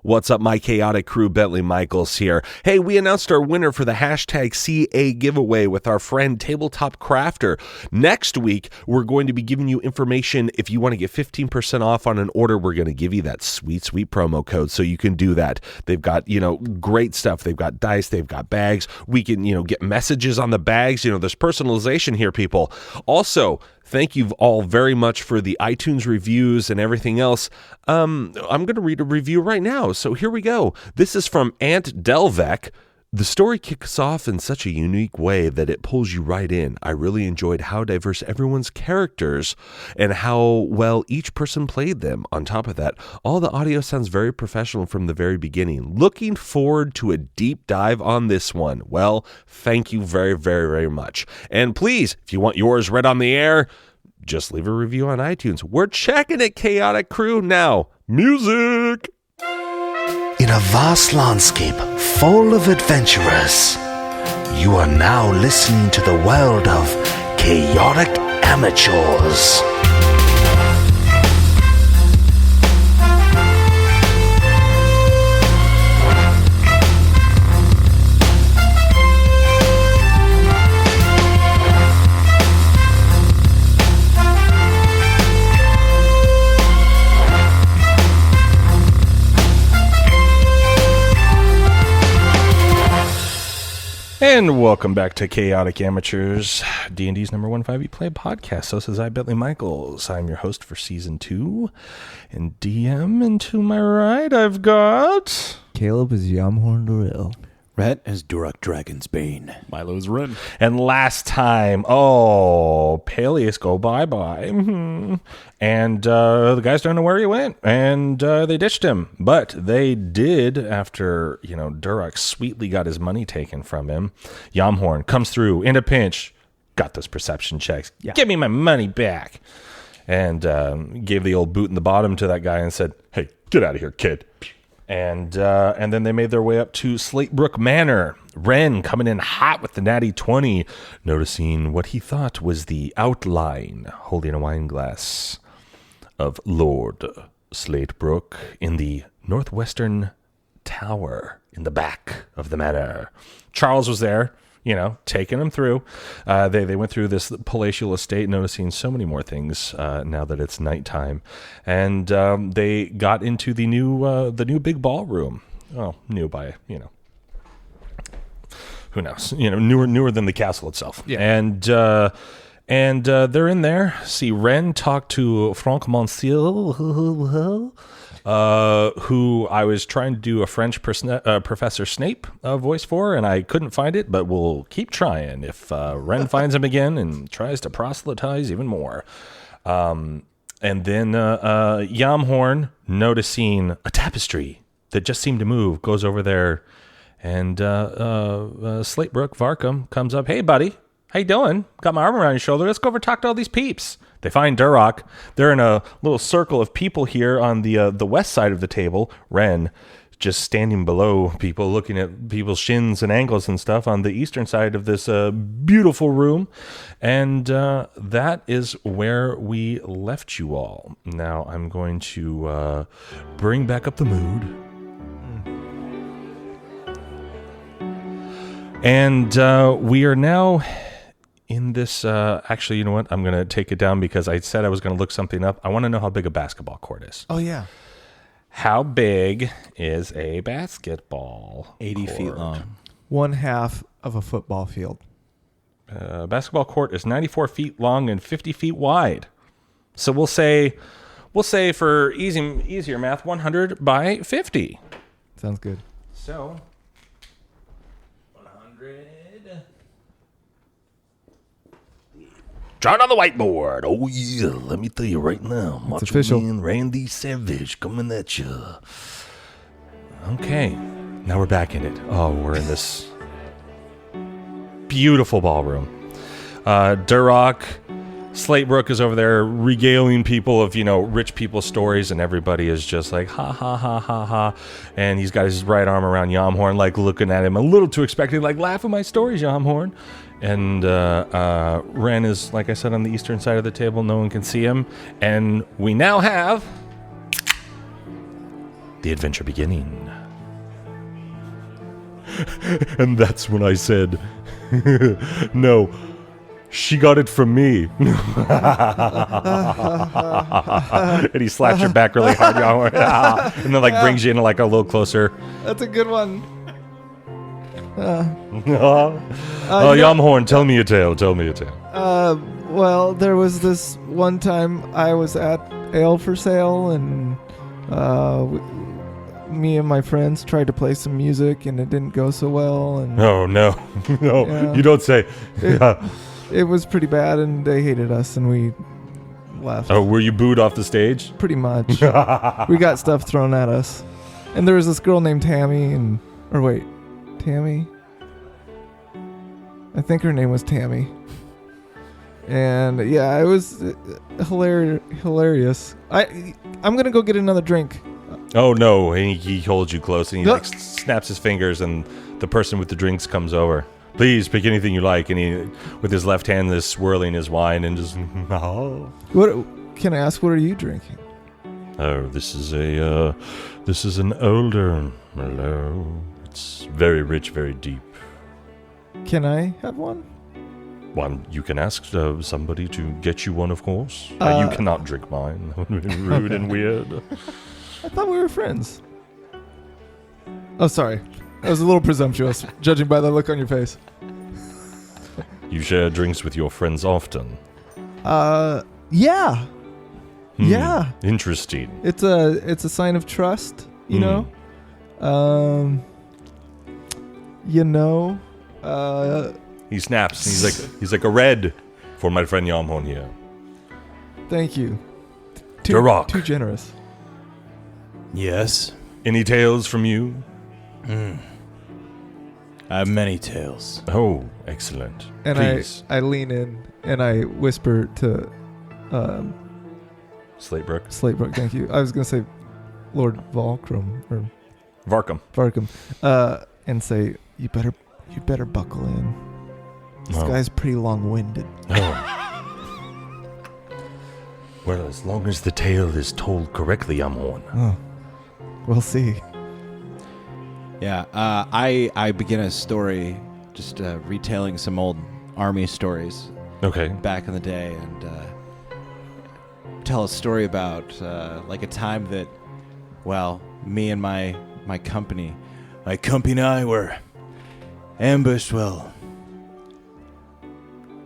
What's up, my chaotic crew? Bentley Michaels here. Hey, we announced our winner for the hashtag CA giveaway with our friend Tabletop Crafter. Next week, we're going to be giving you information. If you want to get 15% off on an order, we're going to give you that sweet promo code so you can do that. They've got, great stuff. They've got dice. They've got bags. We can, get messages on the bags. There's personalization here, people. Also, thank you all very much for the iTunes reviews and everything else. I'm going to read a review right now. So here we go. This is from Aunt Delvec. The story kicks off in such a unique way that it pulls you right in. I really enjoyed how diverse everyone's characters and how well each person played them. On top of that, all the audio sounds very professional from the very beginning. Looking forward to a deep dive on this one. Well, thank you very, very, very much. And please, if you want yours read on the air, just leave a review on iTunes. We're checking it, Chaotic Crew. Now, music! In a vast landscape full of adventurers, you are now listening to the world of chaotic amateurs. And welcome back to Chaotic Amateurs, D&D's number one 5e play podcast. So this is I, Bentley Michaels. I'm your host for Season 2 and DM. And to my right, I've got... Caleb is Yamhorn Doril. Rhett is Durak Dragonsbane. Milo's Ren. And last time, Peleus go bye-bye. And the guys don't know where he went. And they ditched him. But they did, after, Durak sweetly got his money taken from him. Yamhorn comes through in a pinch. Got those perception checks. Yeah. Give me my money back. And gave the old boot in the bottom to that guy and said, hey, get out of here, kid. And then they made their way up to Slatebrook Manor. Ren coming in hot with the natty 20, noticing what he thought was the outline, holding a wine glass, of Lord Slatebrook in the northwestern tower in the back of the manor. Charles was there, taking them through. They went through this palatial estate, noticing so many more things now that it's nighttime. And they got into the new big ballroom. Oh, new by, who knows? Newer than the castle itself. Yeah. And they're in there. See, Ren talked to Franck Monsieur, who I was trying to do a French Professor Snape voice for, and I couldn't find it, but we'll keep trying if Ren finds him again and tries to proselytize even more. And then Yamhorn, noticing a tapestry that just seemed to move, goes over there, and Slatebrook Varkum comes up. Hey, buddy. How you doing? Got my arm around your shoulder. Let's go over and talk to all these peeps. They find Durak. They're in a little circle of people here on the west side of the table. Ren just standing below people, looking at people's shins and ankles and stuff on the eastern side of this beautiful room. And that is where we left you all. Now I'm going to bring back up the mood. And we are now... in this, actually, you know what? I'm going to take it down because I said I was going to look something up. I want to know how big a basketball court is. Oh, yeah. How big is a basketball 80 court? feet long. 1/2 of a football field. Basketball court is 94 feet long and 50 feet wide. So we'll say for easier math, 100 by 50. Sounds good. So 100. Draw it on the whiteboard. Oh, yeah. Let me tell you right now. It's official. Man Randy Savage coming at you. Okay. Now we're back in it. Oh, we're in this beautiful ballroom. Durak, Slatebrook is over there regaling people of, rich people's stories, and everybody is just like, ha, ha, ha, ha, ha. And he's got his right arm around Yamhorn, like looking at him a little too expecting, like, laugh at my stories, Yamhorn. And Ren is, like I said, on the eastern side of the table. No one can see him. And we now have the adventure beginning. And that's when I said, no, she got it from me. And he slaps your back really hard, and then brings you in a little closer. That's a good one. Yamhorn, tell me a tale. Well, there was this one time I was at Ale for Sale, and me and my friends tried to play some music, and it didn't go so well. And Oh, no. No, Yeah. you don't say. it was pretty bad, and they hated us, and we left. Oh, were you booed off the stage? Pretty much. We got stuff thrown at us. And there was this girl named Tammy, Tammy? I think her name was Tammy. And yeah, it was hilarious. I'm going to go get another drink. Oh, no. And he holds you close, and he snaps his fingers, and the person with the drinks comes over. Please pick anything you like. And he, with his left hand, is swirling his wine and just. What can I ask? What are you drinking? Oh, this is an older Merlot. It's very rich, very deep. Can I have one? One, you can ask somebody to get you one, of course. You cannot drink mine. That would be rude and weird. I thought we were friends. Oh, sorry. That was a little presumptuous, judging by the look on your face. You share drinks with your friends often. Yeah. Yeah. Interesting. It's a sign of trust, you know. He snaps. He's like a red for my friend Yamhorn here. Thank you. Duroc. Too generous. Yes. Any tales from you? I have many tales. Oh, excellent. And Please. I lean in and I whisper to Slatebrook. Thank you. I was gonna say Lord Volcrum or Varkum. and say you better buckle in. This guy's pretty long-winded. Oh. Well, as long as the tale is told correctly, Yamhorn. Oh, we'll see. Yeah, I begin a story, just retailing some old army stories. Okay. Back in the day, and tell a story about a time that, well, me and my company and I were ambushed. Well,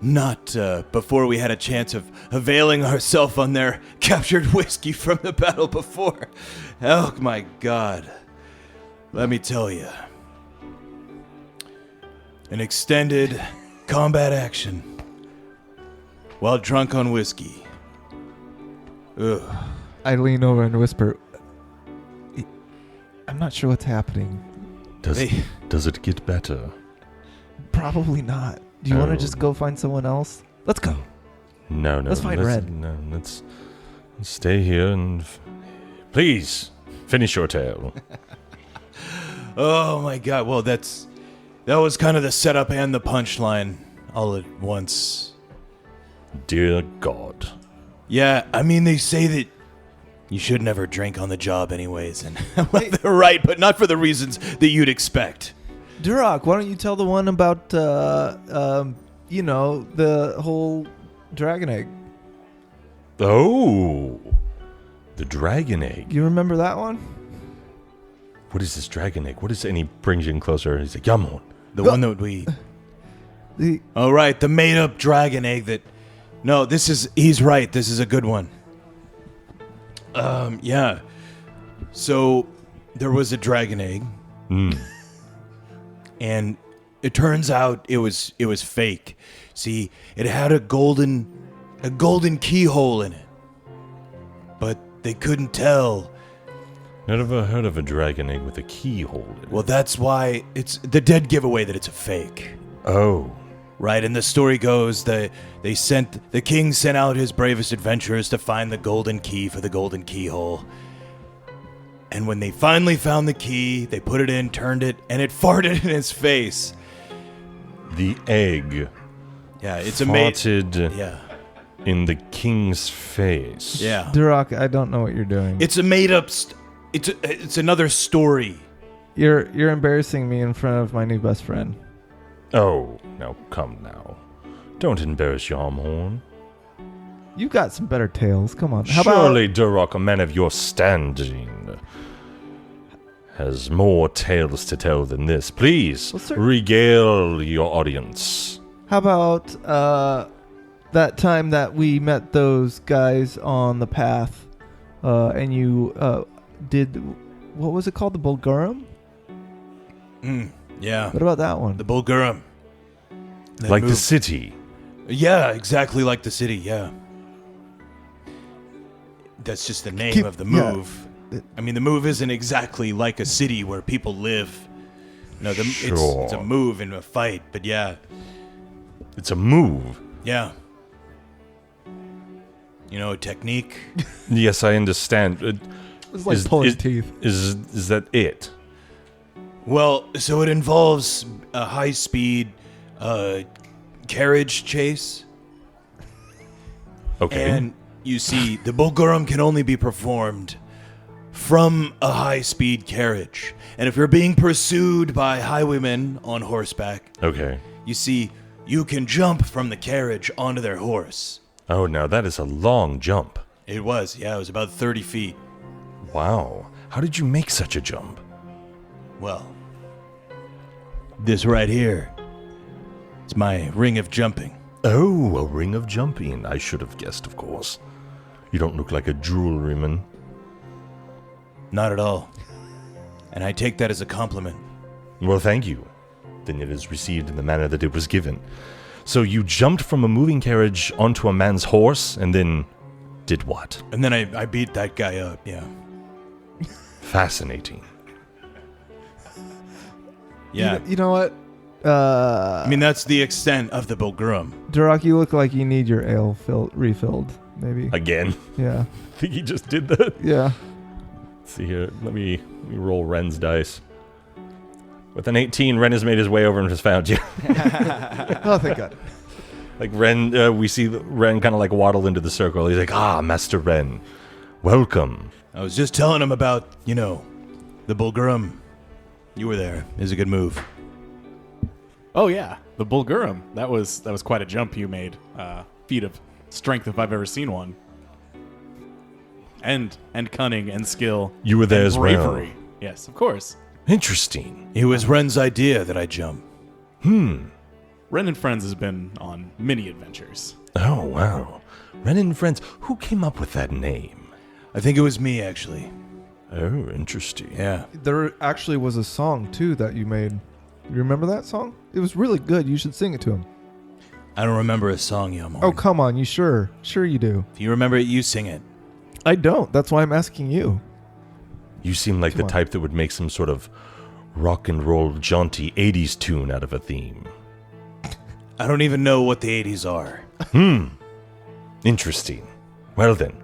not before we had a chance of availing ourselves on their captured whiskey from the battle before. Oh my God. Let me tell you. An extended combat action while drunk on whiskey. Ugh. I lean over and whisper, I'm not sure what's happening. Does it get better? Probably not. Do you want to just go find someone else? Let's go. No. Let's find Red. No, let's stay here and please finish your tale. Oh my God. Well, that was kind of the setup and the punchline all at once. Dear God. Yeah, I mean, they say that you should never drink on the job anyways, and well, they're right, but not for the reasons that you'd expect. Duroc, why don't you tell the one about, the whole dragon egg? Oh, the dragon egg. You remember that one? What is this dragon egg? What is it? And he brings you in closer. He's like, Yamhorn. The one that we... Oh, right, the made-up dragon egg that... No, he's right. This is a good one. Yeah. So, there was a dragon egg. And it turns out it was fake. See, it had a golden keyhole in it. But they couldn't tell. Never heard of a dragon egg with a keyhole in it. Well, that's why it's the dead giveaway that it's a fake. Oh. Right, and the story goes the king sent out his bravest adventurers to find the golden key for the golden keyhole. And when they finally found the key, they put it in, turned it, and it farted in his face. The egg. Yeah, it's farted yeah. in the king's face. Yeah. Duroc, I don't know what you're doing. It's a made up It's another story. You're embarrassing me in front of my new best friend. Oh, now come now. Don't embarrass your horn. You got some better tales. Come on. How Surely Durok, a man of your standing, has more tales to tell than this. Please, regale your audience. How about that time that we met those guys on the path, and you did, what was it called? The Bulgurum? Yeah. What about that one? The Bulgurum. Like the city. Yeah, exactly like the city, yeah. That's just the name of the move. Yeah. I mean, the move isn't exactly like a city where people live. No, it's a move in a fight, but yeah. It's a move. Yeah. You know, a technique. Yes, I understand. It's like pulling teeth. Is that it? Well, so it involves a high-speed carriage chase. Okay. And you see, the Bulgurum can only be performed from a high-speed carriage. And if you're being pursued by highwaymen on horseback, okay, you see, you can jump from the carriage onto their horse. Oh, now that is a long jump. It was about 30 feet. Wow. How did you make such a jump? Well, this right here, it's my ring of jumping. Oh, a ring of jumping. I should have guessed, of course. You don't look like a jewelryman. Not at all. And I take that as a compliment. Well, thank you. Then it is received in the manner that it was given. So you jumped from a moving carriage onto a man's horse, and then did what? And then I beat that guy up, yeah. Fascinating. Yeah. You know what? I mean, that's the extent of the Bulgurum. Durok, you look like you need your ale refilled, maybe. Again? Yeah. I think he just did that. Yeah. Let's see here. Let me roll Ren's dice. With an 18, Ren has made his way over and has found you. Oh, thank God. Like Ren, we see Ren kind of like waddle into the circle. He's like, Master Ren, welcome. I was just telling him about, the Bulgurum. You were there. It was a good move. Oh yeah, the Bulgurum. That was quite a jump you made. Feat of strength if I've ever seen one. And cunning and skill. You were there and as bravery. well. Yes, of course. Interesting. It was Ren's idea that I jump. Ren and Friends has been on many adventures. Oh, wow. Ren and Friends. Who came up with that name? I think it was me, actually. Oh, interesting. Yeah. There actually was a song, too, that you made. You remember that song? It was really good. You should sing it to him. I don't remember a song, Yamhorn. Oh, come on. You sure? Sure you do. If you remember it, you sing it. I don't. That's why I'm asking you. You seem like the type that would make some sort of rock and roll jaunty 80s tune out of a theme. I don't even know what the 80s are. Interesting. Well then,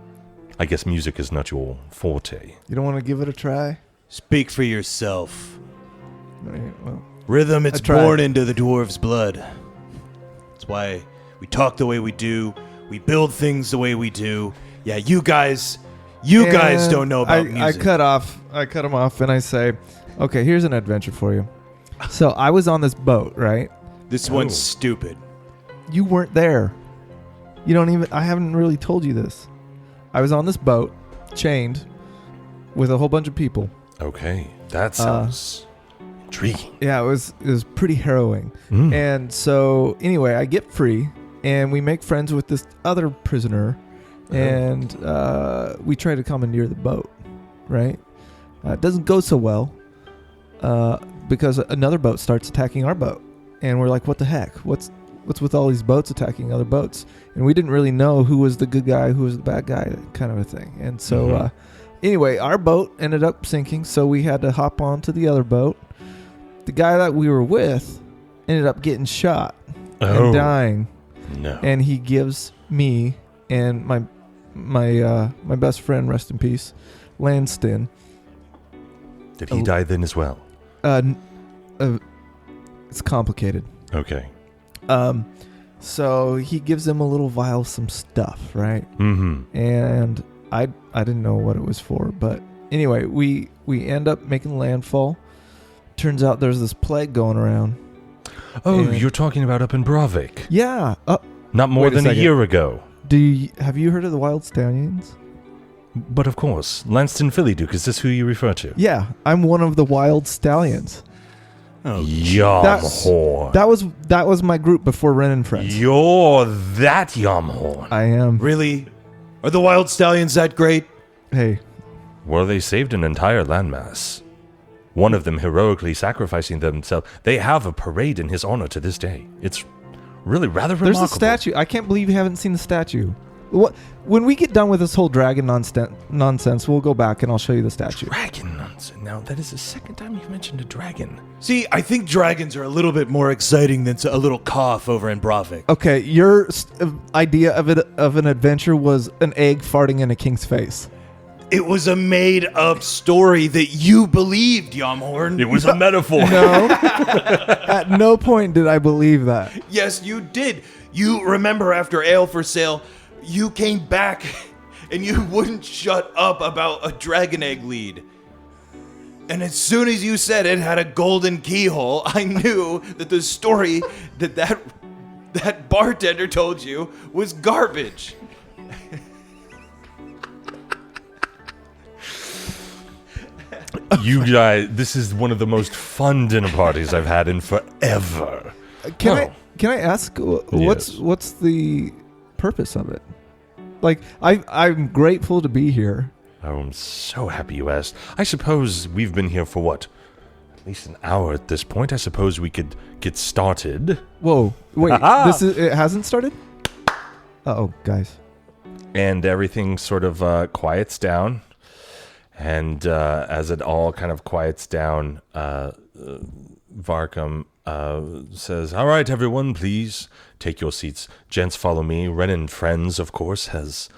I guess music is not your forte. You don't want to give it a try? Speak for yourself. Well, Rhythm, it's I tried. born into the dwarves' blood. That's why we talk the way we do. We build things the way we do. Yeah, you guys don't know about music. I cut him off and I say, okay, here's an adventure for you. So I was on this boat, right? This one's stupid. You weren't there. I haven't really told you this. I was on this boat, chained, with a whole bunch of people. Okay, that sounds intriguing. Yeah, it was pretty harrowing. And so anyway, I get free and we make friends with this other prisoner and we try to commandeer the boat, right? It doesn't go so well because another boat starts attacking our boat. And we're like, what the heck? What's with all these boats attacking other boats? And we didn't really know who was the good guy, who was the bad guy, kind of a thing. And so anyway, our boat ended up sinking, so we had to hop on to the other boat. The guy that we were with ended up getting shot and dying. No. And he gives me and my best friend, rest in peace, Lanston. Did he die then as well? It's complicated. Okay. So he gives him a little vial of some stuff, right? Mm-hmm. And I didn't know what it was for, but anyway, we end up making landfall. Turns out there's this plague going around. Oh, And- you're talking about up in Bravik. Yeah. Not more Wait a than a second. year ago. Have you heard of the wild stallions? But of course, Lanston Phillyduke, is this who you refer to? Yeah, I'm one of the wild stallions. Yamhorn. That was my group before Ren and Friends. You're that Yamhorn. I am. Really? Are the wild stallions that great? Hey, Well, they saved an entire landmass. One of them heroically sacrificing themselves. They have a parade in his honor to this day. It's really rather there's remarkable. a statue. I can't believe you haven't seen the statue. What? When we get done with this whole dragon nonsense, we'll go back and I'll show you the statue. Dragon nonsense. Now, that is the second time you've mentioned a dragon. See, I think dragons are a little bit more exciting than a little cough over in Bravik. Okay, your idea of an adventure was an egg farting in a king's face. It was a made-up story that you believed, Yamhorn. It was a metaphor. No. At no point did I believe that. Yes, you did. You remember after Ale for Sale, you came back and you wouldn't shut up about a dragon egg lead. And as soon as you said it had a golden keyhole, I knew that the story that bartender told you was garbage. You guys, this is one of the most fun dinner parties I've had in forever. Can I ask what's the purpose of it? Like I'm grateful to be here. Oh, I'm so happy you asked. I suppose we've been here for what? At least an hour at this point. I suppose we could get started. Whoa, wait, it hasn't started? Uh-oh, guys. And everything sort of quiets down. And as it all kind of quiets down, Varkum says, "All right, everyone, please take your seats. Gents, follow me. Ren and Friends, of course, has,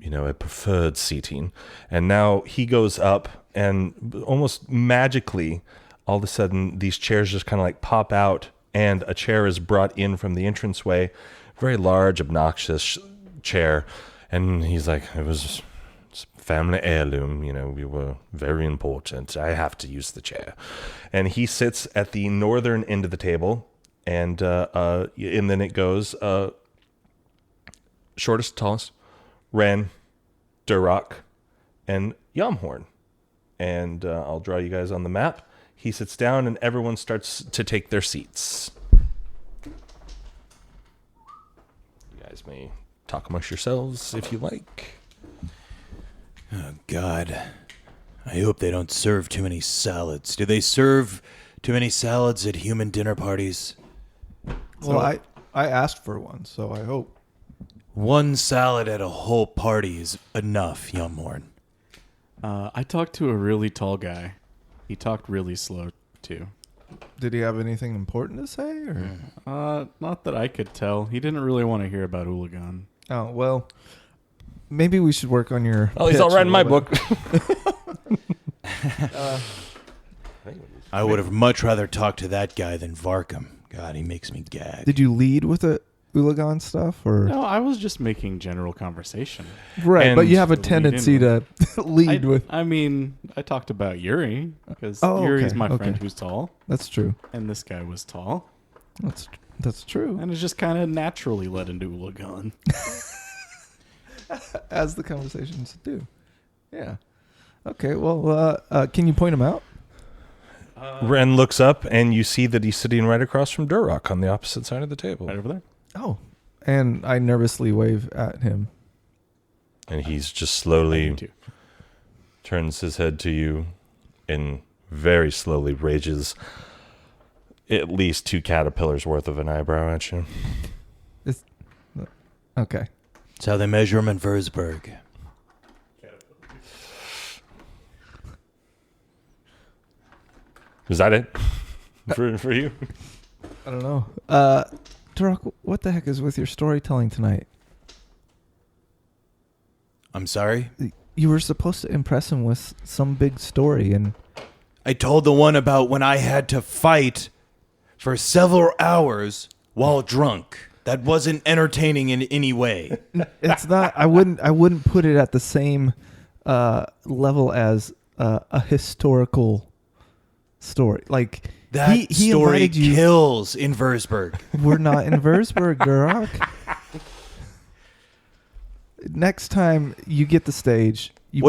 a preferred seating." And now he goes up, and almost magically, all of a sudden, these chairs just kind of like pop out, and a chair is brought in from the entranceway. Very large, obnoxious chair. And he's like, it's family heirloom, we were very important. I have to use the chair. And he sits at the northern end of the table, and then it goes shortest, tallest, Ren, Duroc, and Yamhorn. And I'll draw you guys on the map. He sits down, and everyone starts to take their seats. You guys may talk amongst yourselves if you like. Oh, God. I hope they don't serve too many salads. Do they serve too many salads at human dinner parties? Well, I asked for one, so I hope. One salad at a whole party is enough, Yamhorn. I talked to a really tall guy. He talked really slow, too. Did he have anything important to say? Or? Not that I could tell. He didn't really want to hear about Hooligan. Oh, well, maybe we should work on your Oh, he's pitch all right in a my little book. I would have much rather talked to that guy than Varkum. God, he makes me gag. Did you lead with the Ulagan stuff? Or? No, I was just making general conversation. Right, And but you have a lead tendency in to lead with... I mean, I talked about Yuri, because Oh, Yuri's okay, my friend okay. who's tall, That's true. and this guy was tall. That's true. And it just kind of naturally led into Hooligan. As the conversations do. Yeah. Okay, well, can you point him out? Ren looks up, and you see that he's sitting right across from Duroc on the opposite side of the table. Right over there. Oh. And I nervously wave at him. And he's just I slowly do too. turns his head to you and very slowly raises at least 2 caterpillars worth of an eyebrow at you. Okay. That's how they measure him in Würzburg. Is that it for you? I don't know. Turok, what the heck is with your storytelling tonight? I'm sorry? You were supposed to impress him with some big story, and I told the one about when I had to fight for several hours while drunk. That wasn't entertaining in any way. it's not. I wouldn't put it at the same level as a historical story. Like That he story invited you. kills in Würzburg. We're not in Würzburg, Gurok. Next time you get the stage, you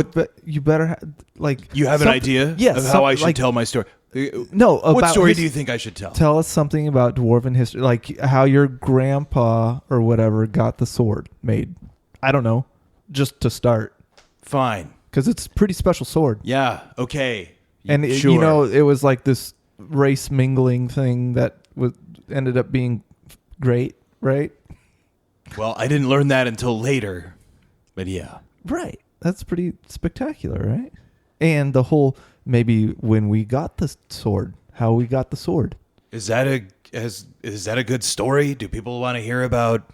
better You have an idea of how I should tell my story? No, What about story do you think I should tell? Tell us something about dwarven history, like how your grandpa or whatever got the sword made. I don't know, just to start, Fine. because it's a pretty special sword. Yeah. Okay. And Sure. you know, it was like this race mingling thing that ended up being great, right? Well, I didn't learn that until later, but yeah. Right. That's pretty spectacular, right? And the whole maybe when we got the sword, how we got the sword. Is that a good story? Do people want to hear about?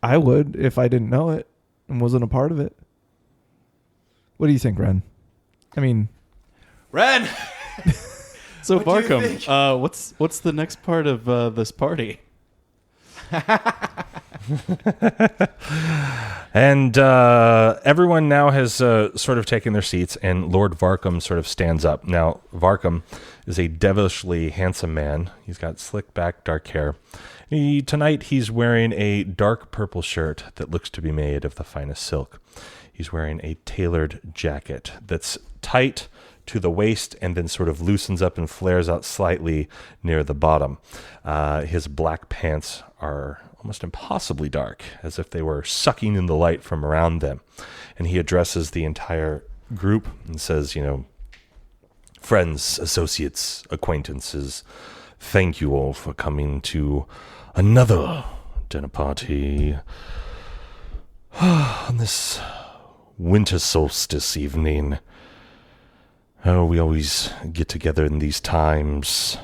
I would if I didn't know it and wasn't a part of it. What do you think, Ren? I mean, Ren. So What do you think? Barkham, what's the next part of this party? And everyone now has sort of taken their seats, and Lord Varkham sort of stands up. Now, Varkham is a devilishly handsome man. He's got slick back, dark hair. Tonight, he's wearing a dark purple shirt that looks to be made of the finest silk. He's wearing a tailored jacket that's tight to the waist and then sort of loosens up and flares out slightly near the bottom. His black pants are almost impossibly dark, as if they were sucking in the light from around them. And he addresses the entire group and says, friends, associates, acquaintances, thank you all for coming to another dinner party on this winter solstice evening. Oh, we always get together in these times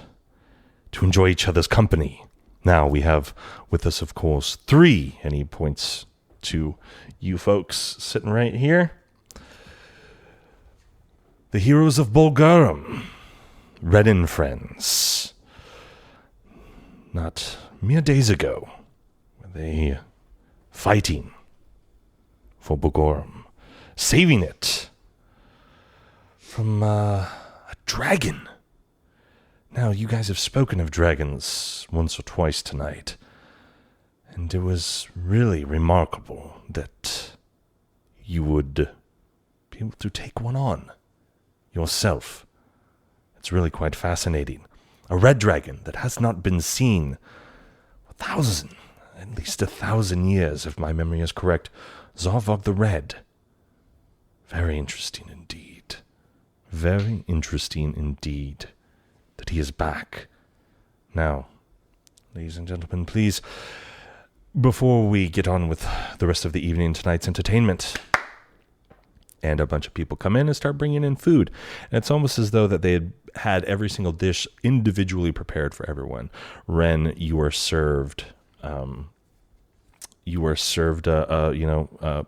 to enjoy each other's company. Now we have with us, of course, 3, and he points to you folks sitting right here. The heroes of Bulgarum, Ren and Friends. Not mere days ago were they fighting for Bulgarum, saving it from a dragon. Now, you guys have spoken of dragons once or twice tonight, and it was really remarkable that you would be able to take one on yourself. It's really quite fascinating. A red dragon that has not been seen at least 1,000 years, if my memory is correct. Zarvog the Red. Very interesting indeed. Very interesting indeed that he is back. Now, ladies and gentlemen, please, before we get on with the rest of the evening, tonight's entertainment, and a bunch of people come in and start bringing in food, and it's almost as though that they had every single dish individually prepared for everyone. Ren, you are served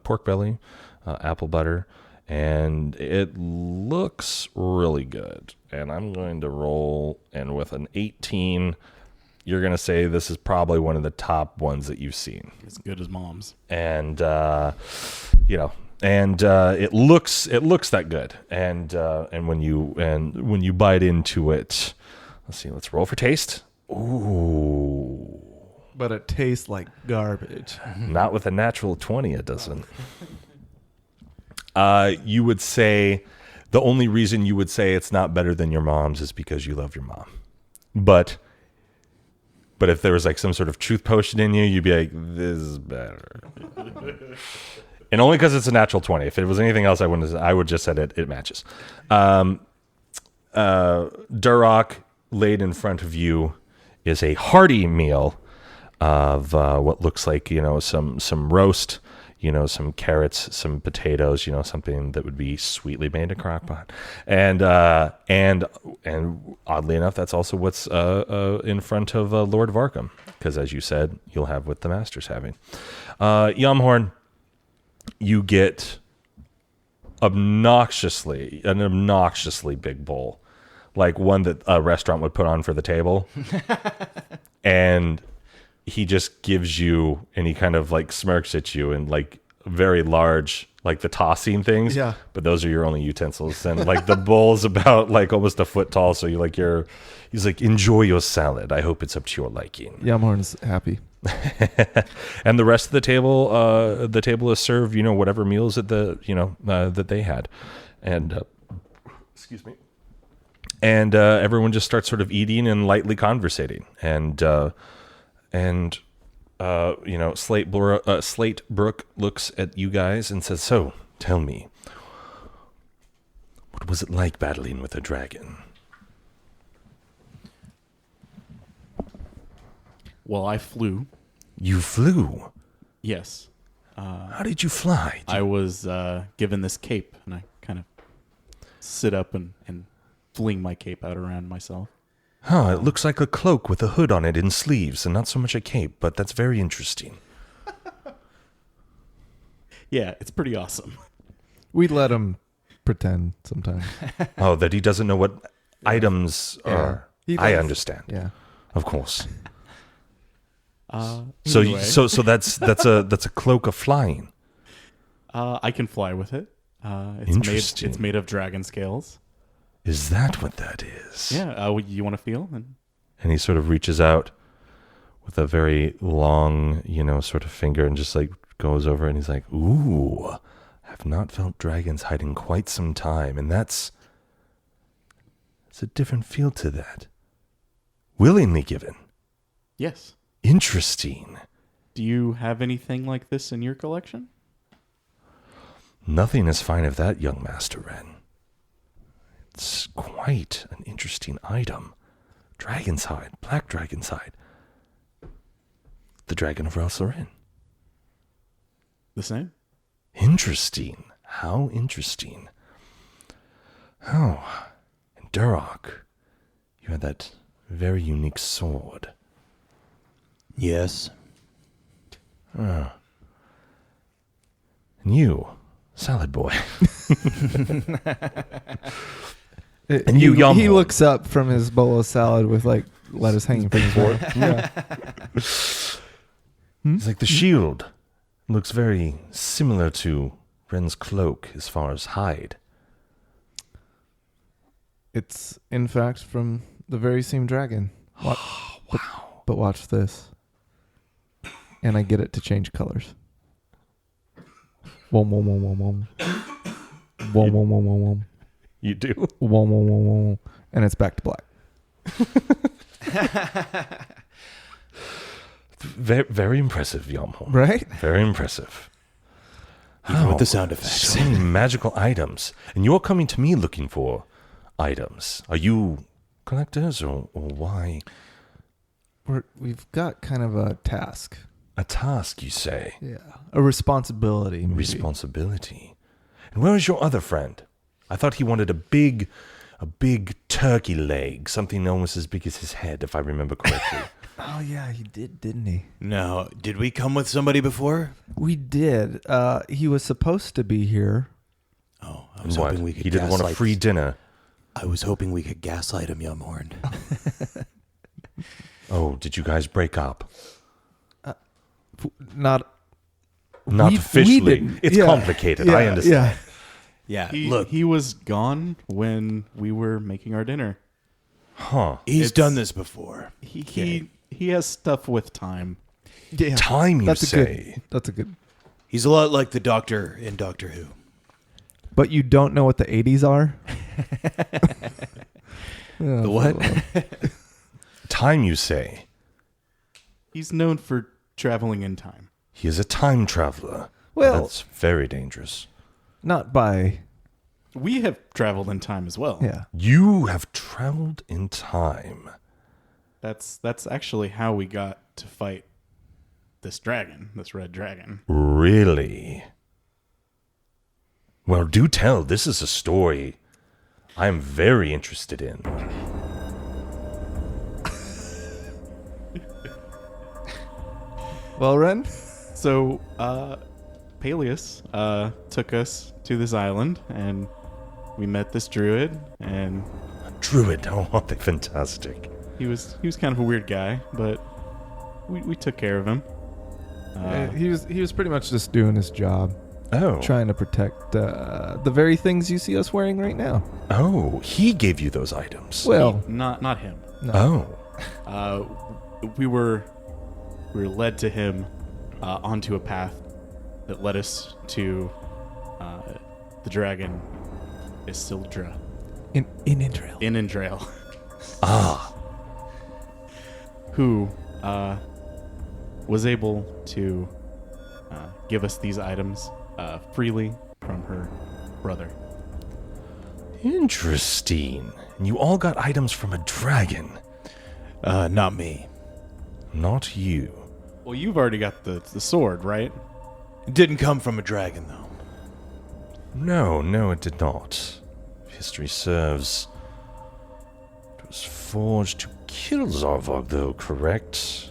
pork belly, apple butter, and it looks really good. And I'm going to roll, and with an 18, you're going to say this is probably one of the top ones that you've seen. As good as Mom's. And, it looks that good. And when you bite into it, let's roll for taste. Ooh. But it tastes like garbage. Not with a natural 20, it doesn't. You would say the only reason you would say it's not better than your mom's is because you love your mom. But if there was like some sort of truth potion in you, you'd be like, this is better. And only because it's a natural 20. If it was anything else, I would just said it matches. Durok laid in front of you is a hearty meal of what looks like, some roast, some carrots, some potatoes, something that would be sweetly made in a crock pot. And oddly enough, that's also what's in front of Lord Varkham, because as you said, you'll have what the master's having. Yumhorn, you get an obnoxiously big bowl, like one that a restaurant would put on for the table. And he just gives you, and he kind of like smirks at you, and like very large, like the tossing things. Yeah. But those are your only utensils. And like the bowl's about like almost a foot tall. So he's like, enjoy your salad. I hope it's up to your liking. Yamhorn's happy. And the rest of the table is served, whatever meals that that they had. And, excuse me. And everyone just starts sort of eating and lightly conversating. And Slate Brooke looks at you guys and says, "So, tell me, what was it like battling with a dragon?" Well, I flew. You flew? Yes. How did you fly? I was given this cape, and I kind of sit up and fling my cape out around myself. It looks like a cloak with a hood on it and sleeves, and not so much a cape, but that's very interesting. Yeah, it's pretty awesome. We let him pretend sometimes. Oh, that he doesn't know what items are. I understand. Yeah. Of course. Anyway. So that's a cloak of flying. I can fly with it. Interesting. It's made of dragon scales. Is that what that is? Yeah. You want to feel? And he sort of reaches out with a very long, sort of finger and just like goes over and he's like, "Ooh, I've not felt dragons hide in quite some time." And it's a different feel to that. Willingly given. Yes. Interesting. Do you have anything like this in your collection? Nothing is fine of that, young Master Ren. It's quite an interesting item. Dragon's hide, black dragon's hide. The dragon of Ralsarin. The same? Interesting. How interesting. Oh, in Durok, you had that very unique sword. Yes. And you, Salad Boy. And you, Yum. He looks up from his bowl of salad with like lettuce hanging from his board. Yeah. It's like the shield looks very similar to Ren's cloak as far as hide. It's in fact from the very same dragon. Wow. But watch this. And I get it to change colors. Wom wom wom wom wom. Wom wom wom wom wom. You do? Wom wom wom wom wom. And it's back to black. Very, very impressive, Yamho. Right? Very impressive. Even with the sound effects. So many magical items. And you're coming to me looking for items. Are you collectors or why? We've got kind of a task. A task, you say? Yeah. A responsibility. Maybe. Responsibility. And where is your other friend? I thought he wanted a big turkey leg, something almost as big as his head, if I remember correctly. Oh, yeah, he did, didn't he? No, did we come with somebody before? We did. He was supposed to be here. Oh, I was hoping we could He didn't want a free dinner. I was hoping we could gaslight him, Yumhorn. Oh, did you guys break up? Not officially. It's complicated. I understand. Yeah. Yeah, look. He was gone when we were making our dinner. Huh. He's done this before. He has stuff with time. Yeah. Time, you say? That's a good. He's a lot like the Doctor in Doctor Who. But you don't know what the 80s are? The what? Time, you say? He's known for traveling in time. He is a time traveler. Well, That's very dangerous. not by. We have traveled in time as well. Yeah. You have traveled in time. That's actually how we got to fight this dragon, this red dragon. Really? Well, do tell. This is a story I am very interested in. Well, Ren? So, Peleus took us to this island, and we met this druid, and Druid. Oh, aren't they fantastic? he was kind of a weird guy, but we took care of him. He was pretty much just doing his job. trying to protect the very things you see us wearing right now. Oh, he gave you those items. Well, Not him. no. We were led to him onto a path that led us to the dragon Isildra In Indrail. in Indrail, Ah. who was able to give us these items freely from her brother. Interesting. And you all got items from a dragon. Not me. Not you. Well, you've already got the sword, right? It didn't come from a dragon, though. No, it did not. If history serves, it was forged to kill Zarvog, though, correct?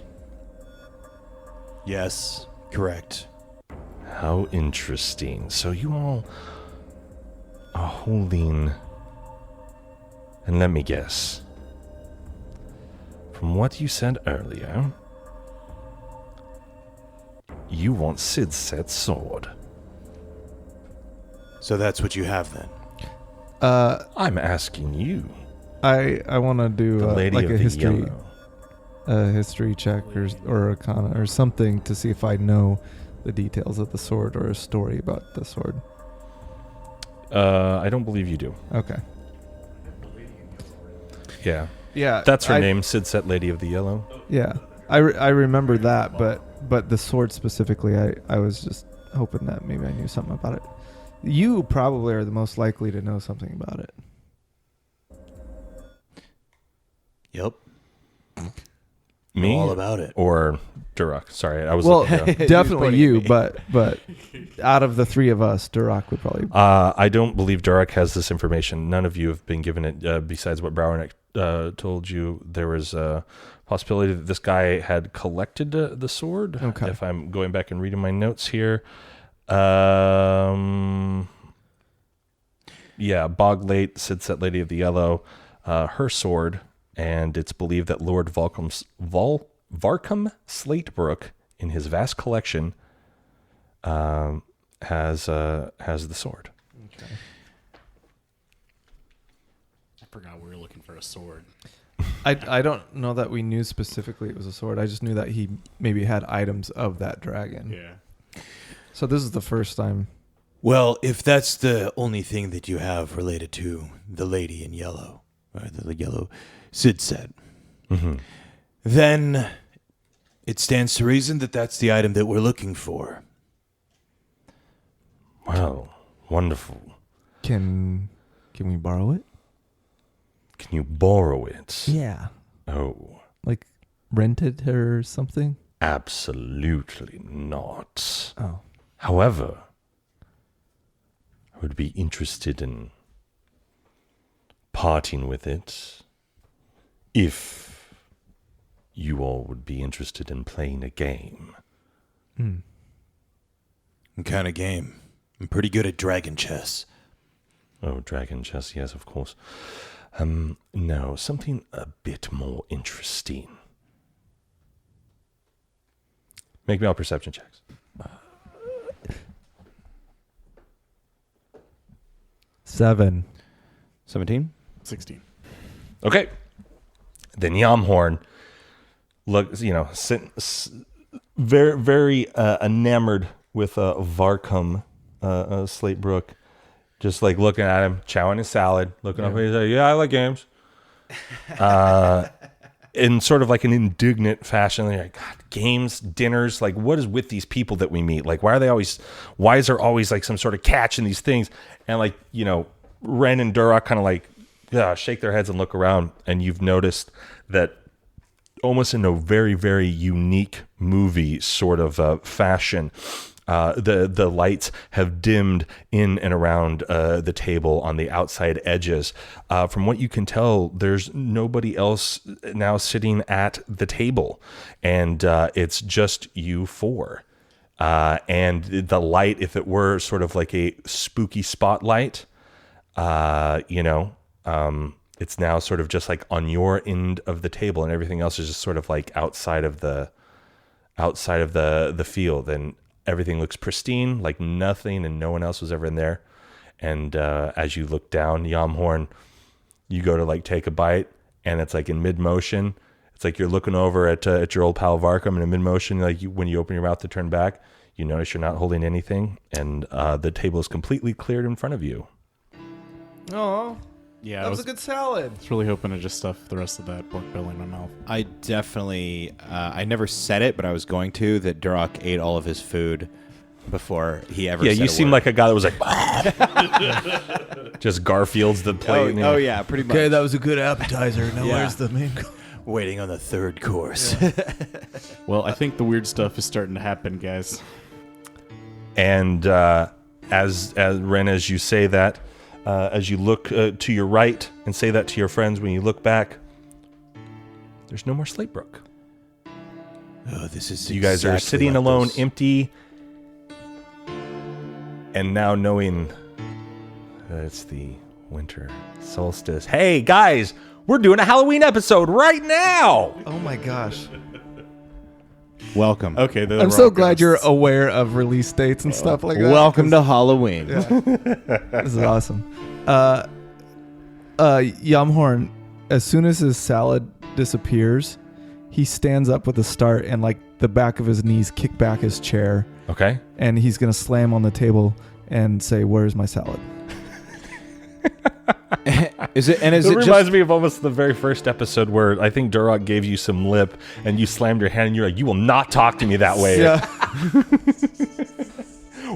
Yes, correct. How interesting. So you all are holding... And let me guess. From what you said earlier, you want Sidset's sword. So that's what you have then. I'm asking you, I want to do the lady like of a the history yellow. history check or arcana or something to see if I know the details of the sword or a story about the sword. I don't believe you do. Okay. Yeah. Yeah. That's her name, Sidset, Lady of the Yellow. Yeah. I remember that, but the sword specifically, I was just hoping that maybe I knew something about it. You probably are the most likely to know something about it. Yep. Me? All about it. Or Durak. Sorry, I was... Well, looking definitely pointing you, at me. but out of the three of us, Durak would probably... I don't believe Durak has this information. None of you have been given it, besides what Browerneck told you. There was a possibility that this guy had collected the sword. Okay. If I'm going back and reading my notes here. Yeah, Boglate, Sidset, Lady of the Yellow, her sword, and it's believed that Lord Varcom Slatebrook, in his vast collection, has the sword. Okay. I forgot we were looking for a sword. I don't know that we knew specifically it was a sword. I just knew that he maybe had items of that dragon. Yeah. So this is the first time. Well, if that's the only thing that you have related to the lady in yellow, or the yellow Sid said, then it stands to reason that that's the item that we're looking for. Wow, wonderful. Can we borrow it? Can you borrow it? Yeah. Oh, Like rent it or something? absolutely not. Oh. However, I would be interested in parting with it if you all would be interested in playing a game. What kind of game? I'm pretty good at dragon chess. Oh, dragon chess, yes, of course. No, something a bit more interesting. Make me all perception checks. 7. 17? 16. Okay. Then Yamhorn looks, very, very enamored with Varcom Slatebrook, just like looking at him, chowing his salad, looking up, and he's like, "Yeah, I like games." In sort of like an indignant fashion, they're like, "God, games, dinners, like what is with these people that we meet? Like, why is there always like some sort of catch in these things?" And like, Ren and Durak kind of like shake their heads and look around, and you've noticed that almost in a very, very unique movie sort of fashion, the lights have dimmed in and around the table on the outside edges. From what you can tell, there's nobody else now sitting at the table, and it's just you four. And the light, if it were sort of like a spooky spotlight, it's now sort of just like on your end of the table, and everything else is just sort of like outside of the field. And Everything looks pristine, like nothing and no one else was ever in there. And as you look down, Yamhorn, you go to like take a bite, and it's like in mid motion. It's like you're looking over at your old pal Varkum, and in mid motion, like when you open your mouth to turn back, you notice you're not holding anything, and the table is completely cleared in front of you. Oh, Yeah, that was a good salad. I was really hoping to just stuff the rest of that pork belly in my mouth. I definitely, I never said it, but I was going to, that Duroc ate all of his food before he ever said Yeah, you a seem word. like a guy that was like, just Garfield's the plate. Oh, yeah, pretty much. Okay, that was a good appetizer. Now Yeah. where's the main course? Waiting on the third course. Well, I think the weird stuff is starting to happen, guys. And as Ren, as you say that, as you look to your right and say that to your friends, when you look back, there's no more Slatebrook. Oh, this is You guys are exactly sitting like alone, those- empty, and now knowing that it's the winter solstice. Hey, guys, we're doing a Halloween episode right now! Oh my gosh. Welcome. Okay, I'm so glad you're aware of release dates and stuff like that. Welcome to Halloween. This is awesome. Yamhorn, as soon as his salad disappears, he stands up with a start and like the back of his knees kick back his chair, Okay. and he's gonna slam on the table and say, "Where's my salad?" Is it? And is It it reminds just? me of almost the very first episode where I think Duroc gave you some lip and you slammed your hand and you're like, you will not talk to me that way. Yeah.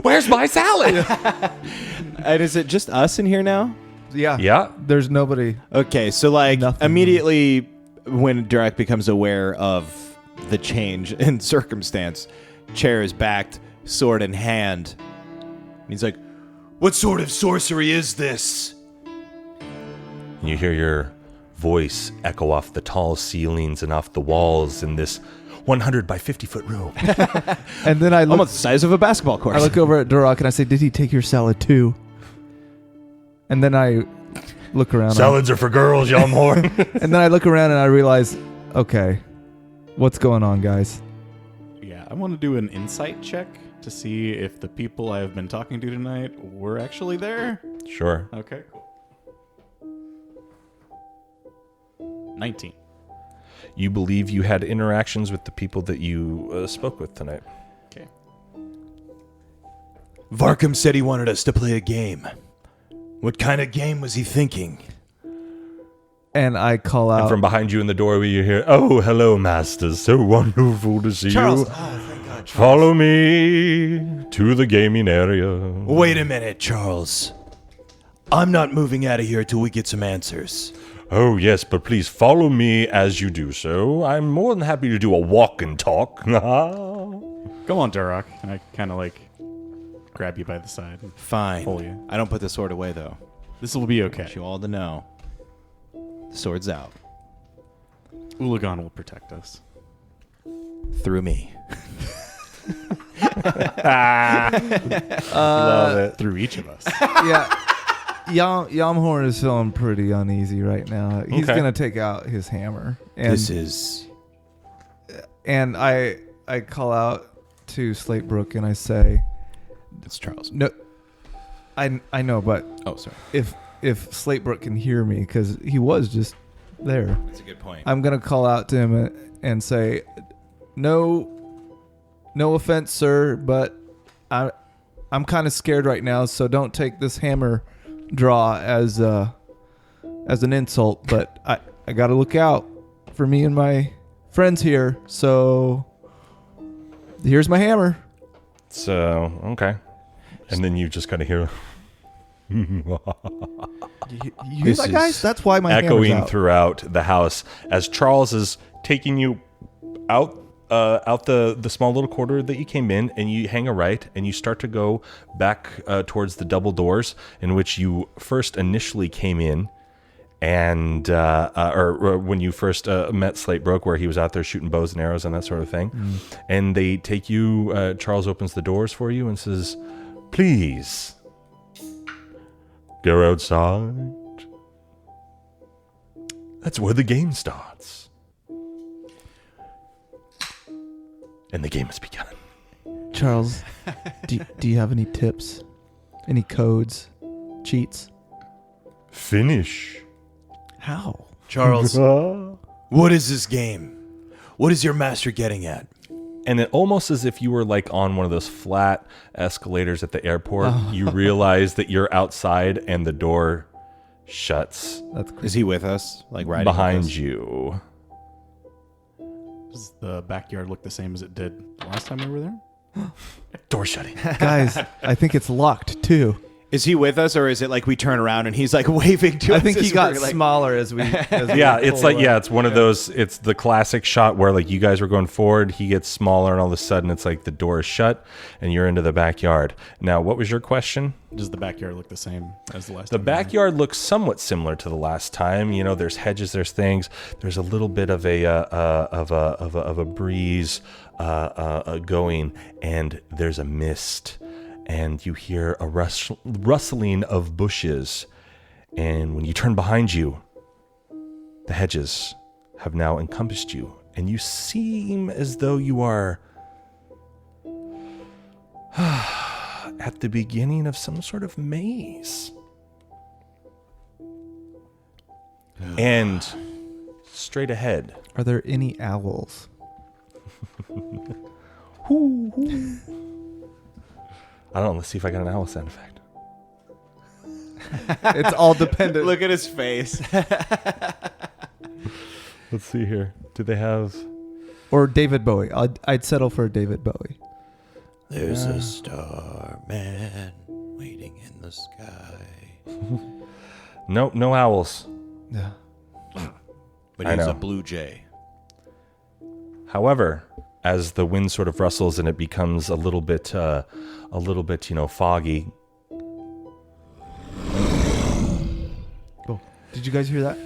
Where's my salad? And is it just us in here now? Yeah. Yeah. There's nobody. Okay, so like Nothing. immediately when Duroc becomes aware of the change in circumstance, chair is backed, sword in hand. And he's like, "What sort of sorcery is this?" You hear your voice echo off the tall ceilings and off the walls in this 100 by 50 foot room. And then I look, Almost the size of a basketball course. I look over at Duroc and I say, "Did he take your salad too?" And then I look around. Salads are for girls, Yamhorn. And then I look around and I realize, okay, what's going on, guys? Yeah, I want to do an insight check to see if the people I have been talking to tonight were actually there. Sure. Okay, cool. 19. You believe you had interactions with the people that you spoke with tonight. Okay. Varkum said he wanted us to play a game. What kind of game was he thinking? And I call And out, from behind you in the doorway, you hear, "Oh, hello, masters. So wonderful to see Charles. you. Oh, thank God, Charles. Follow me to the gaming area." Wait a minute, Charles. I'm not moving out of here till we get some answers. "Oh, yes, but please follow me as you do so. I'm more than happy to do a walk and talk." Go on, Duroc. And I kind of like grab you by the side and Fine. pull you. I don't put the sword away though. This will be okay. Want you all to know. The sword's out. Ulagan will protect us. Through me. Love it. Through each of us. Yeah. Yamhorn is feeling pretty uneasy right now. He's Okay. gonna take out his hammer, and This is... and I call out to Slatebrook and I say, It's Charles. "No, I know, but Oh, sorry. if Slatebrook can hear me, because he was just there, That's a good point. I'm gonna call out to him and say, no offense, sir, but I'm kind of scared right now, so don't take this hammer draw as an insult, but I gotta look out for me and my friends here, so here's my hammer." So, okay. And then you just kind of hear You hear This that, guys? is That's why my hammer's echoing out. throughout the house as Charles is taking you out the small little corridor that you came in, and you hang a right and you start to go back towards the double doors in which you first initially came in, and or when you first met Slatebrook, where he was out there shooting bows and arrows and that sort of thing. And they take you, Charles opens the doors for you and says, "Please go outside. That's where the game starts." And the game has begun. Charles, do you have any tips? Any codes? Cheats? Finish. How? Charles, what is this game? What is your master getting at? And it almost as if you were like on one of those flat escalators at the airport. You realize that you're outside and the door shuts That's crazy. Is he with us? Like riding behind with us? you. Does the backyard look the same as it did last time we were there? Door shutting. Guys, I think it's locked too. Is he with us, or is it like we turn around and he's like waving to us? I think he as got we're, like, smaller as we. Yeah, it's like, it's one of those, it's the classic shot where like you guys were going forward, he gets smaller, and all of a sudden it's like the door is shut and you're into the backyard. Now, what was your question? Does the backyard look the same as the last The time? we were there? backyard looks somewhat similar to the last time. You know, there's hedges, there's things. There's a little bit of a breeze going, and there's a mist, and you hear a rustling of bushes. And when you turn behind you, the hedges have now encompassed you, and you seem as though you are at the beginning of some sort of maze. And straight ahead, Are there any owls? I don't know, let's see if I got an owl sound effect. It's all dependent. Look at his face. Let's see here. Do they have... Or David Bowie. I'd settle for David Bowie. There's a star man waiting in the sky. Nope, no owls. Yeah. But I he's know. a blue jay. However, as the wind sort of rustles and it becomes a little bit, foggy. Cool. Did you guys hear that?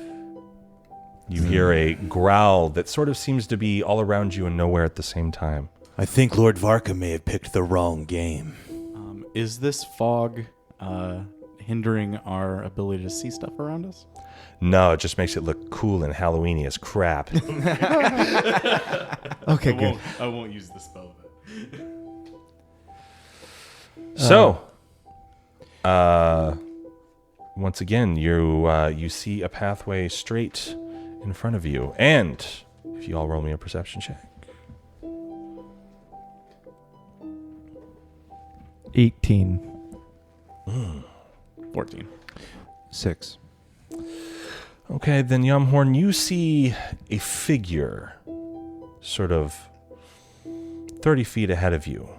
You hear a growl that sort of seems to be all around you and nowhere at the same time. I think Lord Varka may have picked the wrong game. Is this fog hindering our ability to see stuff around us? No, it just makes it look cool and Halloweeny as crap. Okay, good. I won't use the spell. So, once again, you see a pathway straight in front of you. And if you all roll me a perception check. 18. 14. 6. Okay, then Yumhorn, you see a figure sort of 30 feet ahead of you.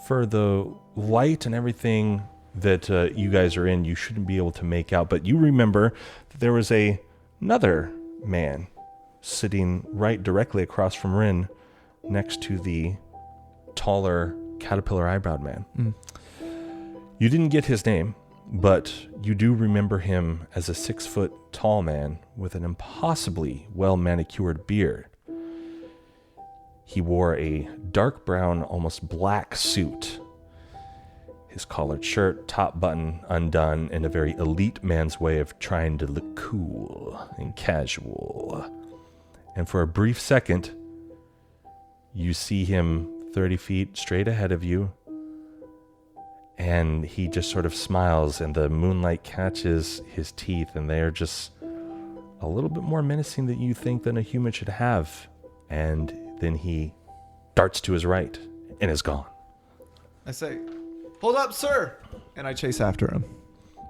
For the light and everything that you guys are in, you shouldn't be able to make out, but you remember that there was another man sitting right directly across from Ren next to the taller caterpillar eyebrow man. You didn't get his name, but you do remember him as a 6-foot tall man with an impossibly well manicured beard. He wore a dark brown, almost black suit. His collared shirt, top button undone, in a very elite man's way of trying to look cool and casual. And for a brief second, you see him 30 feet straight ahead of you, and he just sort of smiles, and the moonlight catches his teeth, and they are just a little bit more menacing than you think than a human should have. And then he darts to his right and is gone. I say, hold up, sir. And I chase after him.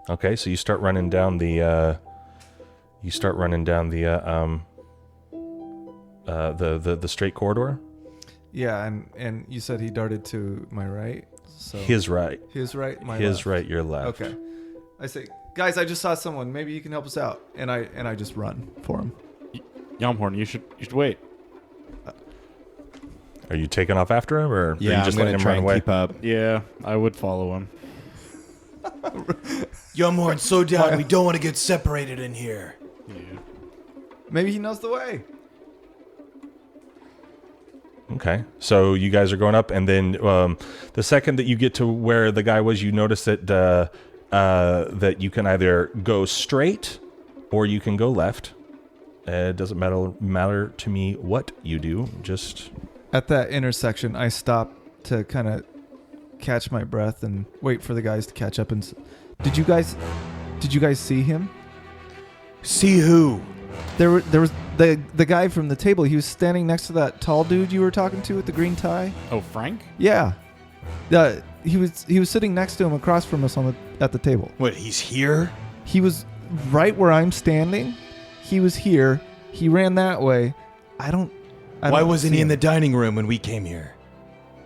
Okay, so you start running down the the straight corridor. Yeah, and you said he darted to my right. So His right. his right, my His left. right, your left. Okay. I say, guys, I just saw someone. Maybe you can help us out. And I just run for him. Yomhorn, you should wait. Are you taking off after him, or are Yeah, you just I'm letting gonna him try run and away? keep up. Yeah, I would follow him. Yumhorn, slow down. We don't want to get separated in here. Maybe he knows the way. Okay, so you guys are going up, and then the second that you get to where the guy was, you notice that that you can either go straight or you can go left. It doesn't matter to me what you do. Just At that intersection, I stop to kind of catch my breath and wait for the guys to catch up. And did you guys see him? See who? There was the guy from the table. He was standing next to that tall dude you were talking to with the green tie. Oh, Frank? Yeah. He was sitting next to him across from us at the table. What, he's here? He was right where I'm standing. He was here. He ran that way. Why wasn't he in the dining room when we came here?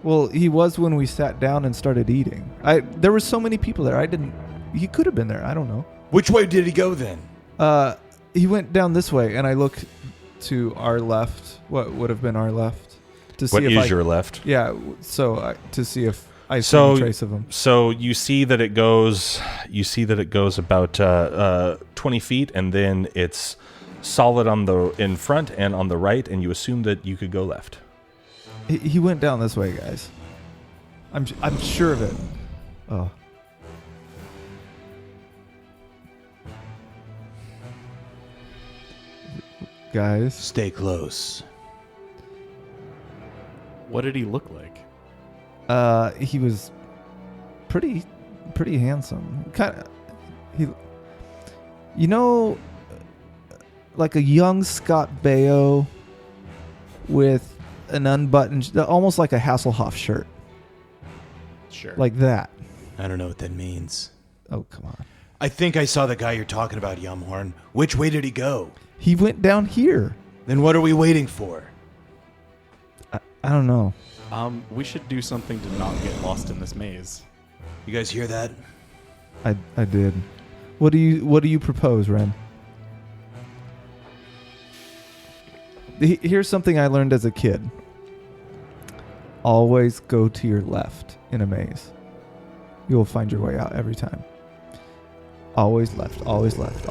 Well, he was when we sat down and started eating. There were so many people there. He could have been there. I don't know. Which way did he go then? He went down this way, and I looked to our left. What would have been our left? To see What if is your left? Yeah. So to see if I saw a trace of him. So you see that it goes. You see that it goes about 20 feet, and then it's solid in front and on the right, and you assume that you could go left. He went down this way, guys. I'm sure of it. Oh. Guys. Stay close. What did he look like? He was pretty handsome. Like a young Scott Baio with an unbuttoned, almost like a Hasselhoff shirt. Sure. Like that. I don't know what that means. Oh, come on. I think I saw the guy you're talking about, Yumhorn. Which way did he go? He went down here. Then what are we waiting for? I don't know. We should do something to not get lost in this maze. You guys hear that? I did. What do you propose, Ren? Here's something I learned as a kid. Always go to your left in a maze. You will find your way out every time. Always left. Always left.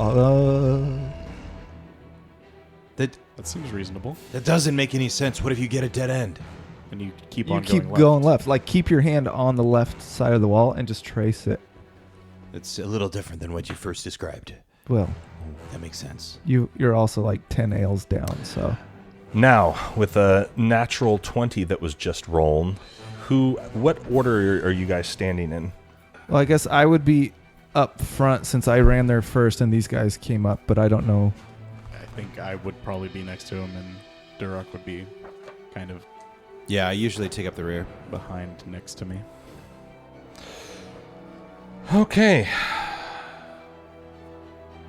That seems reasonable. That doesn't make any sense. What if you get a dead end? And you keep You on keep going going left. Like, keep your hand on the left side of the wall and just trace it. It's a little different than what you first described. Well, That makes sense. you're also like 10 ales down, so. Now, with a natural 20 that was just rolled, what order are you guys standing in? Well, I guess I would be up front since I ran there first and these guys came up, but I don't know. I think I would probably be next to him, and Duroc would be kind of Yeah, I usually take up the rear. behind next to me. Okay.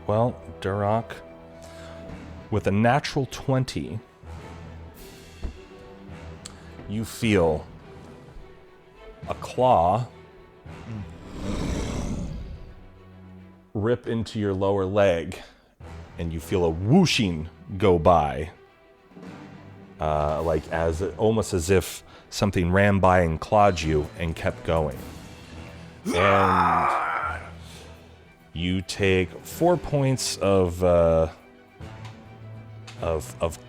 Well, Duroc, with a natural 20, you feel a claw rip into your lower leg, and you feel a whooshing go by, almost as if something ran by and clawed you and kept going. And you take 4 points of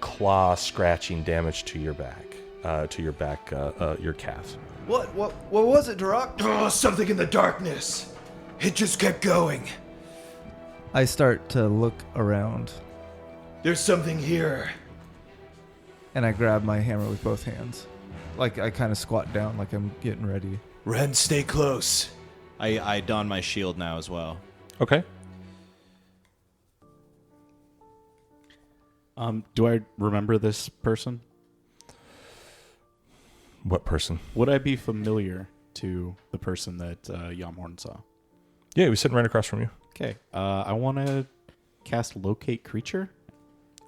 claw scratching damage to your back, your calf. What was it, Duroc? Oh, something in the darkness. It just kept going. I start to look around There's something here. and I grab my hammer with both hands. Like, I kind of squat down like I'm getting ready. Ren, stay close. I don my shield now as well. Okay. Do I remember this person? What person? Would I be familiar to the person that Yamhorn saw? Yeah, he was sitting right across from you. Okay. I want to cast Locate Creature.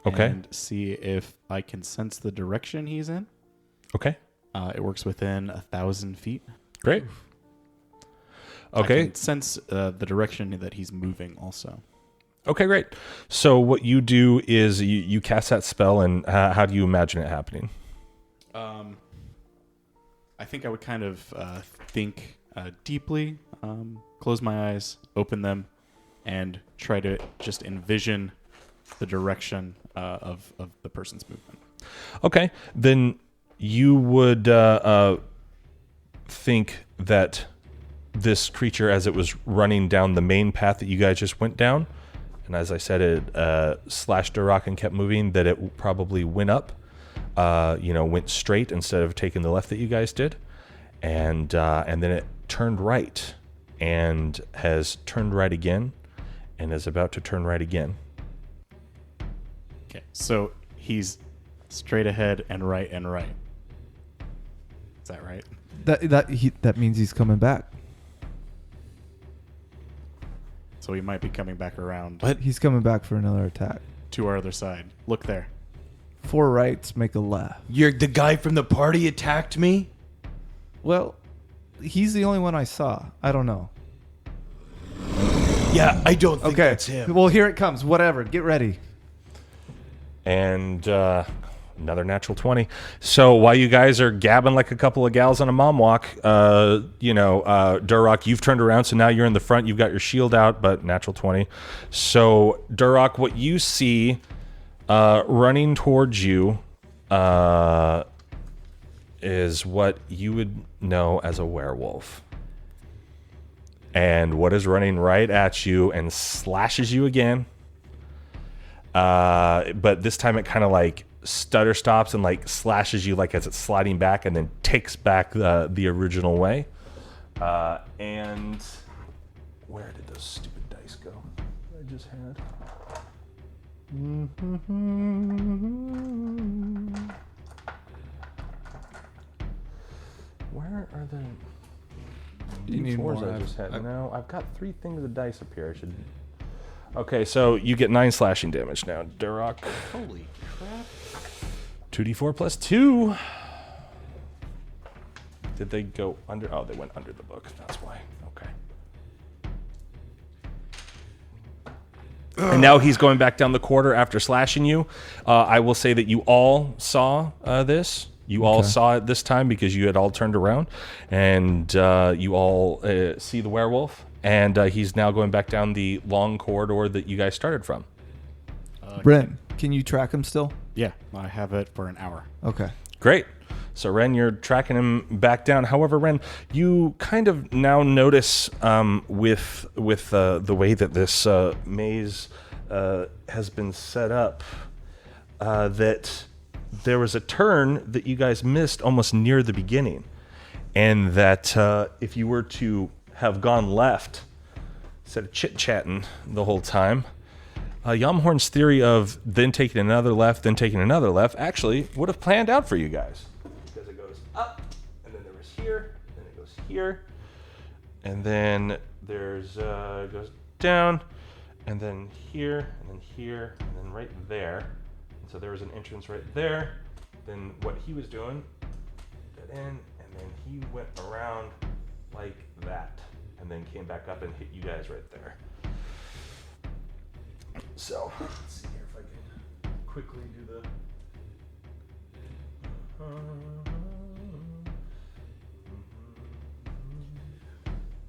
Okay. And see if I can sense the direction he's in. Okay. It works within 1,000 feet. Great. I Okay. can sense the direction that he's moving also. Okay, great. So what you do is you cast that spell, and how do you imagine it happening? I think I would kind of think deeply, close my eyes, open them, and try to just envision the direction of the person's movement. Okay, then you would think that this creature, as it was running down the main path that you guys just went down, and as I said, it slashed a rock and kept moving, that it probably went up went straight instead of taking the left that you guys did, and then it turned right and has turned right again and is about to turn right again. Okay, so he's straight ahead and right and right. Is that right? That means he's coming back. So he might be coming back around But he's coming back for another attack. to our other side. Look there. 4 rights make a left. You're the guy from the party attacked me? Well, he's the only one I saw. I don't know. Yeah, I don't think Okay. that's him. Well, here it comes. Whatever. Get ready. And another natural 20. So while you guys are gabbing like a couple of gals on a mom walk, Durrock, you've turned around, so now you're in the front. You've got your shield out, but natural 20. So, Durrock, what you see running towards you is what you would know as a werewolf. And what is running right at you and slashes you again. But this time it kind of like stutter stops and like slashes you like as it's sliding back and then takes back the original way. And where did those stupid dice go I just had? Where are the Do you need D4s more? I just had? No, I've got 3 things of dice up here. I should. Okay, so you get 9 slashing damage now, Durrock. Holy crap. 2d4 plus 2. Did they go under? Oh, they went under the book. That's why. Okay. And now he's going back down the quarter after slashing you. I will say that you all saw this. You all saw it this time because you had all turned around. And you all see the werewolf. And he's now going back down the long corridor that you guys started from. Ren, can you track him still? Yeah, I have it for an hour. Okay. Great. So, Ren, you're tracking him back down. However, Ren, you kind of now notice with the way that this maze has been set up that there was a turn that you guys missed almost near the beginning. And that if you were to have gone left instead of chit-chatting the whole time, Yamhorn's theory of then taking another left, then taking another left actually would have planned out for you guys. Because it goes up, and then there was here, then it goes here, and then there's goes down, and then here, and then right there. And so there was an entrance right there. Then what he was doing, dead end, and then he went around like that, and then came back up and hit you guys right there. So, let's see here if I can quickly do the...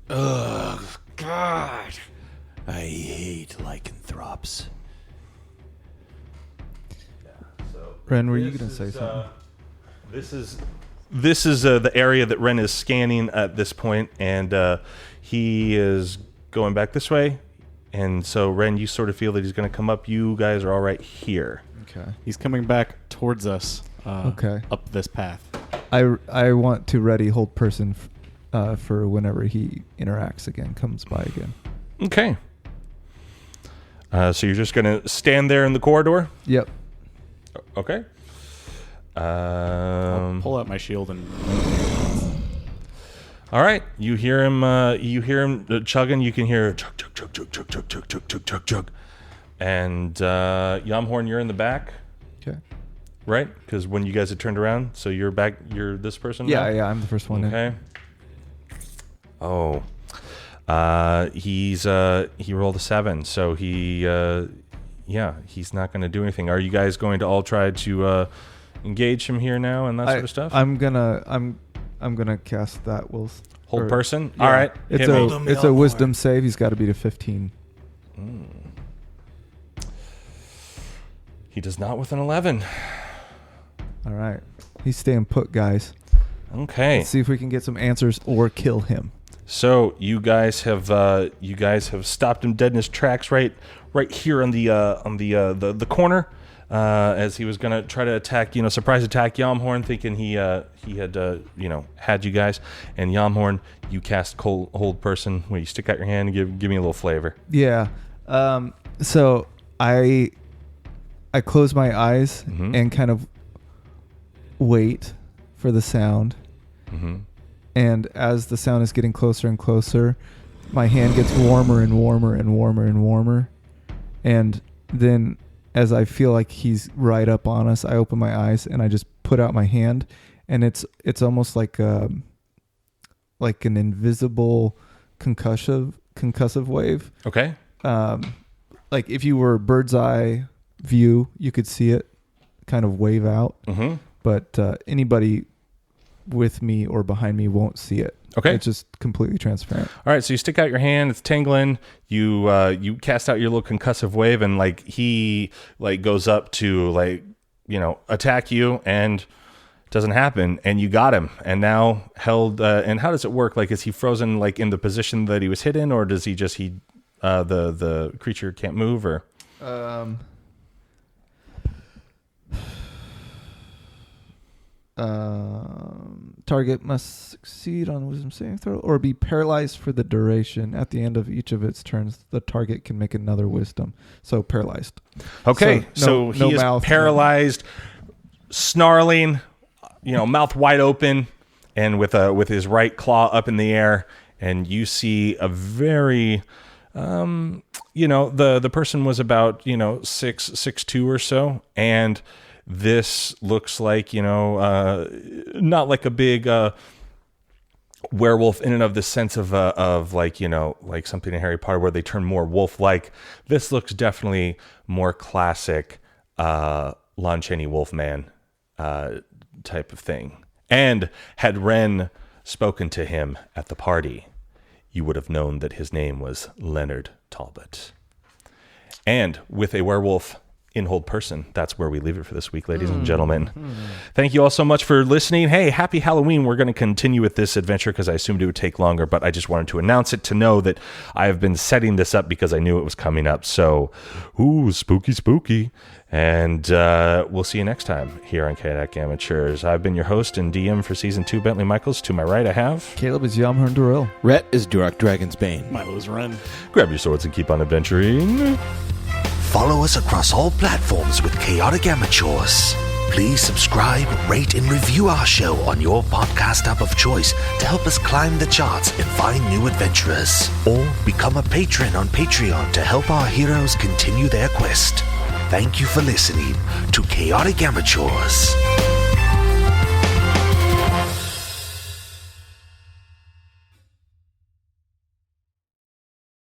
Ugh, God. I hate lycanthropes. Yeah, so Ren, were you this going to say is, something? This is the area that Ren is scanning at this point, and he is going back this way. And so, Ren, you sort of feel that he's going to come up. You guys are all right here. Okay. He's coming back towards us Okay. up this path. I want to ready hold person for whenever he interacts again, comes by again. Okay. So you're just going to stand there in the corridor? Yep. Okay. I'll pull out my shield and... All right. You hear him. Chugging. You can hear chug chug chug chug chug chug chug chug chug chug chug. And Yamhorn, you're in the back, Okay. right? Because when you guys had turned around, so you're back. You're this person. Yeah, now? yeah, I'm the first one in. Okay. Oh. He rolled a 7, so he's not going to do anything. Are you guys going to all try to engage him here now and that sort of stuff? I'm gonna cast that. Hold person. Yeah. All right. It's Hit me. a wisdom save. He's got to beat a 15. He does not with an 11. All right. He's staying put, guys. Okay. Let's see if we can get some answers or kill him. So you guys have stopped him dead in his tracks right right here on the corner. As he was going to try to attack, surprise attack Yamhorn, thinking he had, had you guys. And Yamhorn, you cast Hold Person, where you stick out your hand and give me a little flavor. Yeah. So I close my eyes and kind of wait for the sound. Mm-hmm. And as the sound is getting closer and closer, my hand gets warmer and warmer and warmer and warmer. And then as I feel like he's right up on us, I open my eyes and I just put out my hand, and it's almost like an invisible concussive wave. Okay. Like if you were bird's eye view, you could see it kind of wave out. Mm-hmm. But anybody with me or behind me won't see it. Okay. It's just completely transparent. All right, so you stick out your hand, it's tingling. You cast out your little concussive wave, and he goes up to attack you, and doesn't happen, and you got him, and now held. And how does it work? Is he frozen in the position that he was hit in, or does he just the creature can't move, or? Target must succeed on a wisdom saving throw or be paralyzed for the duration. At the end of each of its turns, the target can make another wisdom. So paralyzed. Okay, so he is mouth, paralyzed, snarling, mouth wide open, and with his right claw up in the air, and you see a very the person was about 6'2" or so, and this looks like, not like a big werewolf in and of the sense of something in Harry Potter where they turn more wolf-like. This looks definitely more classic Lon Chaney Wolfman type of thing. And had Ren spoken to him at the party, you would have known that his name was Leonard Talbot. And with a werewolf in Hold Person, that's where we leave it for this week, ladies and gentlemen. Thank you all so much for listening. Hey, happy Halloween. We're going to continue with this adventure because I assumed it would take longer, but I just wanted to announce it to know that I have been setting this up because I knew it was coming up. So, spooky. And we'll see you next time here on Chaotic Amateurs. I've been your host and DM for Season 2, Bentley Michaels. To my right, I have... Caleb is Yamhorn Durrell. Rhett is Durak Dragon's Bane. Milo is Ren. Grab your swords and keep on adventuring. Follow us across all platforms with Chaotic Amateurs. Please subscribe, rate, and review our show on your podcast app of choice to help us climb the charts and find new adventurers. Or become a patron on Patreon to help our heroes continue their quest. Thank you for listening to Chaotic Amateurs.